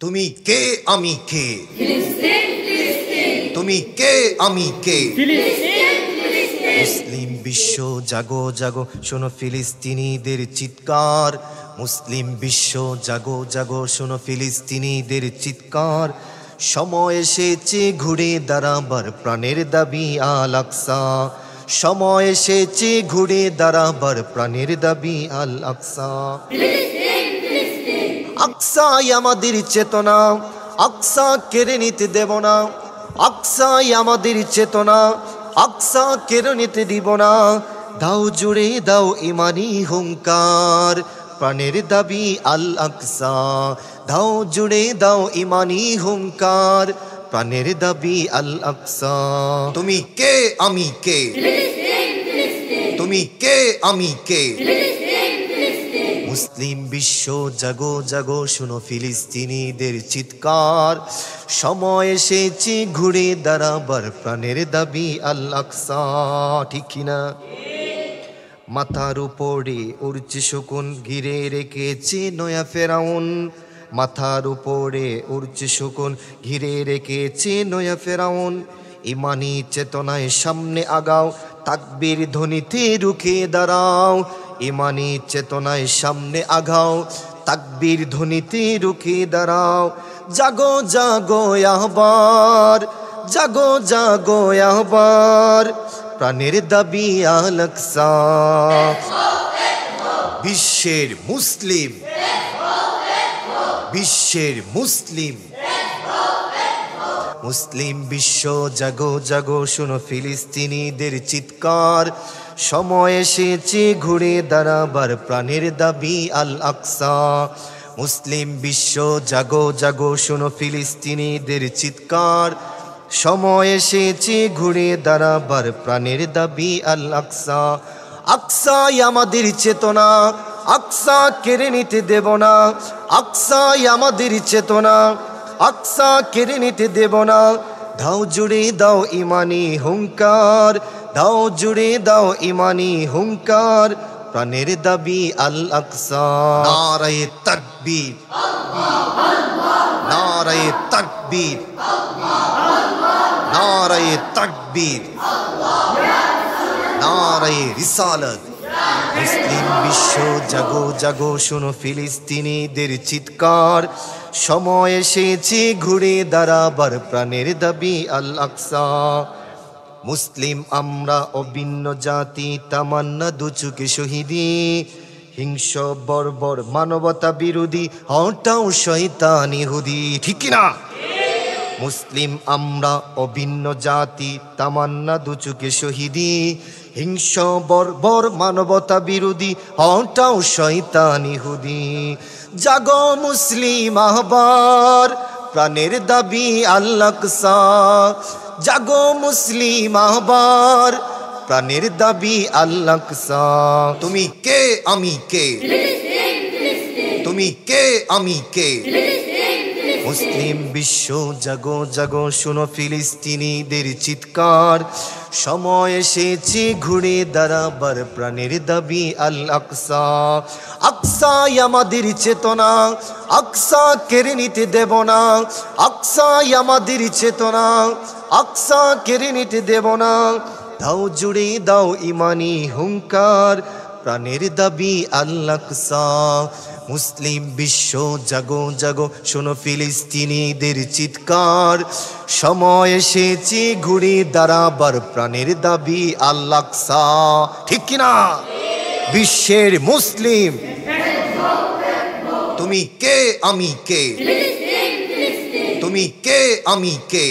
তুমি কে আমি কে তুমি কে আমি কে মুসলিম বিশ্ব জাগো জাগো শোনো ফিলিস্তিনিদের চিৎকার মুসলিম বিশ্ব জাগো জাগো শোনো ফিলিস্তিনিদের চিৎকার সময় এসেছে ঘুরে দাঁড়াবার প্রাণের দাবি আল আকসা সময় এসেছে ঘুরে দাঁড়াবার প্রাণের দাবি আল আকসা আকসাই আমাদের চেতনা আকসা কেড়ে নিতে দেব না আকসাই আমাদের চেতনা আকসা কেড়ে নিতে দিব না দাও জুড়ে দাও ইমানি হুঙ্কার প্রাণের দাবি আল আকসা দাও জুড়ে দাও ইমানি হুঙ্কার প্রাণের দাবি আল আকসা তুমি কে আমি কে তুমি কে আমি কে মুসলিম বিশ্ব জাগো জাগো শোনো ফিলিস্তিনিদের চিৎকার সময় এসেছে ঘুরে দাঁড়াবার প্রাণের দাবি আল আকসা ঠিক কিনা মাথার উপরে উড়ছে শকুন ঘিরে রেখেছে নয়া ফেরাউন মাথার উপরে উড়ছে শকুন ঘিরে রেখেছে নয়া ফেরাউন ইমানি চেতনায় সামনে আগাও তাকবীর ধ্বনিতে রুখে দাঁড়াও ইমানি চেতনায় সামনে আগাও তাকবীর ধ্বনিতে রুখে দাঁড়াও জাগো জাগো আহবার জাগো জাগো আহবার প্রাণের দাবি আল আকসা বিশ্বের মুসলিম বিশ্বের মুসলিম মুসলিম বিশ্ব জাগো জাগো শোনো ফিলিস্তিনিদের চিৎকার সময় এসেছে ঘুরে দাঁড়াবার প্রাণের দাবি আল আকসা মুসলিম বিশ্ব জাগো জাগো শোনো ফিলিস্তিনিদের চিৎকার সময় এসেছে ঘুরে দাঁড়াবার প্রাণের দাবি আল আকসা আকসাই আমাদের চেতনা আকসা কেড়ে নিতে দেব না আকসাই আমাদের চেতনা আকসা কেড়ে নিতে দেব না দাও জুড়ে দাও ইমানি হুঙ্কার দাও জুড়ে দাও ইমানি হুঙ্কার প্রাণের দাবি আল আকসা নারায়ে তাকবীর নারায়ে তাকবীর নারায়ে তাকবীর নারায়ে রিসালাত মুসলিম বিশ্ব জাগো জাগো শোনো ফিলিস্তিনিদের চিৎকার সময় এসেছে ঘুরে দাঁড়াবার প্রাণের দাবি আল আকসা মুসলিম আমরা অভিন্ন জাতি তামান্না দুচুকে শহীদি হিংস বর্বর মানবতা বিরোধী হটাও শয়তান ইহুদি ঠিক কিনা মুসলিম আমরা অভিন্ন জাতি তামান্না দুচুকে শহীদি হিংস বর্বর মানবতা বিরোধী হটাও শয়তান ইহুদি জাগো মুসলিম আহবার প্রাণের দাবি আল আকসা জাগো মুসলিম আহবার প্রাণের দাবি আল আকসা তুমি কে আমি কে তুমি কে আমি কে মুসলিম বিশ্ব জাগো জাগো শোনো ফিলিস্তিনিদের চিৎকার সময় এসেছে ঘুরে দাঁড়াবার প্রাণের দাবি আল আকসা আকসাই আমাদের চেতনা আকসা কেড়ে নিতে দেব না আকসাই আমাদের চেতনা আকসা কেড়ে নিতে দেব না দাও জুড়ে দাও ইমানি হুঙ্কার প্রাণের দাবি আল আকসা মুসলিম বিশ্ব জাগো জাগো শোনো ফিলিস্তিনিদের চিৎকার সময় এসেছে ঘুরে দাঁড়াবার প্রাণের দাবি আল আকসা ঠিক কিনা বিশ্বের মুসলিম তুমি কে আমি কে তুমি কে আমি কে